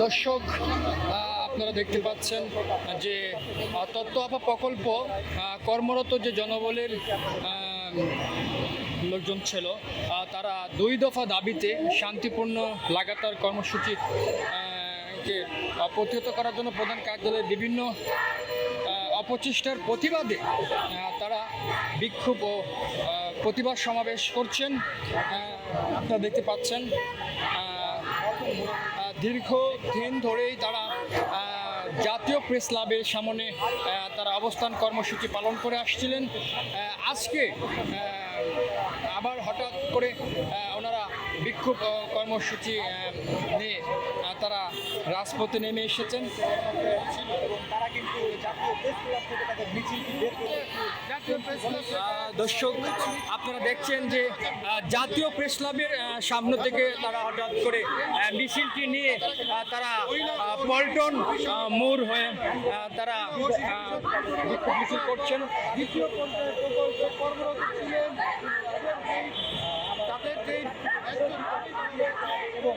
দর্শক আপনারা দেখতে পাচ্ছেন যে তত্ত্ব আপা প্রকল্প কর্মরত যে জনবলের লোকজন ছিল তারা 2 দফা দাবিতে শান্তিপূর্ণ লাগাতার কর্মসূচি কে প্রতিহত করার জন্য প্রধান কার্যালয়ের বিভিন্ন অপচেষ্টার প্রতিবাদে তারা বিক্ষোভ ও প্রতিবাদ সমাবেশ করছেন। আপনারা দেখতে পাচ্ছেন দীর্ঘদিন ধরেই তারা জাতীয় প্রেস ক্লাবের সামনে তারা অবস্থান কর্মসূচি পালন করে আসছিলেন। আজকে আবার হঠাৎ করে ওনারা বিক্ষোভ কর্মসূচি নিয়ে তারা রাজপথে নেমে এসেছেন। দর্শক আপনারা দেখছেন যে জাতীয় প্রেস ক্লাবের সামনে থেকে তারা হঠাৎ করে মিছিলটি নিয়ে তারা পল্টন মোড় হয়ে তারা মিছিল করছেন। দ্বিতীয় পর্যায়ে প্রকল্পে কর্মরত ছিলেন তাদের যেই এবং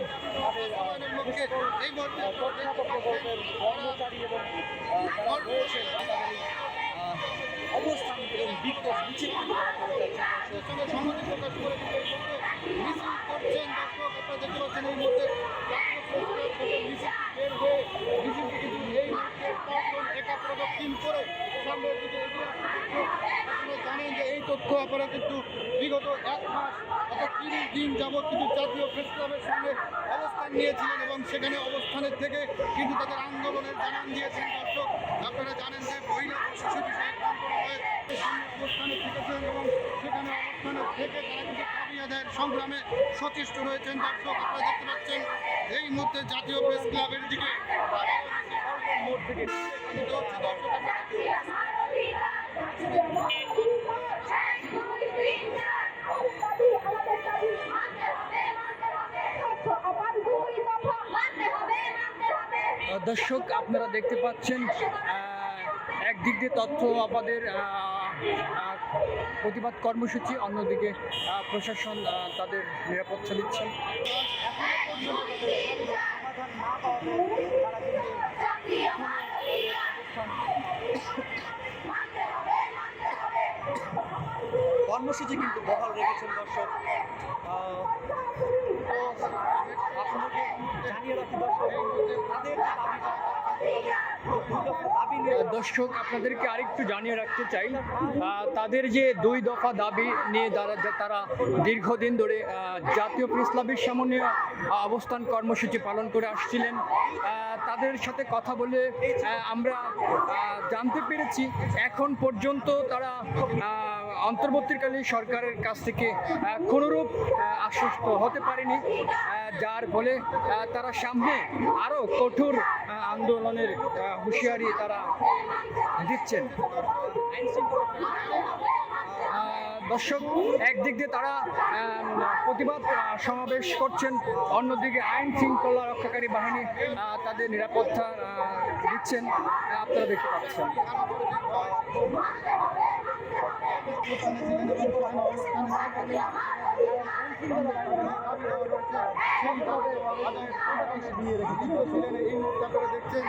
তাদের লক্ষ্যে এই প্রকল্পের কর্মচারী এবং রয়েছেন অবস্থান এবং বিক্ষোভ মিছিল সংহতি প্রকাশ করে মিছিল করছেন। দর্শক আপনারা দেখতে পাচ্ছেন এই মুহূর্তে মিছিল বের হয়ে মিছিলটি কিন্তু এই মুহূর্তে একা প্রদক্ষিণ করে সামনের দিকে এগিয়ে আসছে। আপনারা জানেন যে এই তথ্য আপনারা কিন্তু বিগত 1 মাস অর্থাৎ 30 দিন যাবৎ কিন্তু জাতীয় প্রেস ক্লাবের সামনে অবস্থান নিয়েছিলেন এবং সেখানে অবস্থানের থেকে কিন্তু তাদের আন্দোলনের জানান দিয়েছেন। দর্শক আপনারা জানেন যে মহিলা ও শিশু বিষয়ক মন্ত্রণালয়ের অবস্থানে থেকেছেন এবং সেখানে অবস্থানে থেকে তারা কিন্তু দাবি আদায়ের সংগ্রামে সচেষ্ট রয়েছেন। দর্শক আপনারা দেখতে পাচ্ছেন এই মুহূর্তে জাতীয় প্রেস ক্লাবের দিকে মোড় থেকে দর্শক আপনারা দেখতে পাচ্ছেন একদিক দিয়ে তথ্য আপাদের প্রতিবাদ কর্মসূচি, অন্যদিকে প্রশাসন তাদের নিরাপত্তা দিচ্ছেন। কর্মসূচি কিন্তু বহাল রেখেছেন। দর্শক আপনাকে জানিয়ে রাখি দর্শক আপনাদেরকে আরেকটু জানিয়ে রাখতে চাই তাদের যে 2 দফা দাবি নিয়ে তারা দীর্ঘদিন ধরে জাতীয় প্রেস ক্লাবের সামনে অবস্থান কর্মসূচি পালন করে আসছিলেন। তাদের সাথে কথা বলে আমরা জানতে পেরেছি এখন পর্যন্ত তারা অন্তর্বর্তীকালীন সরকারের কাছ থেকে কোনোরূপ আশ্বস্ত হতে পারেনি, যার ফলে তারা সামনে আরও কঠোর আন্দোলনের হুঁশিয়ারি তারা দিচ্ছেন। দর্শক একদিক দিয়ে তারা প্রতিবাদ সমাবেশ করছেন, অন্যদিকে আইন শৃঙ্খলা রক্ষাকারী বাহিনী তাদের নিরাপত্তা দিচ্ছেন। আপনারা দেখতে পাচ্ছেন দেখছেন।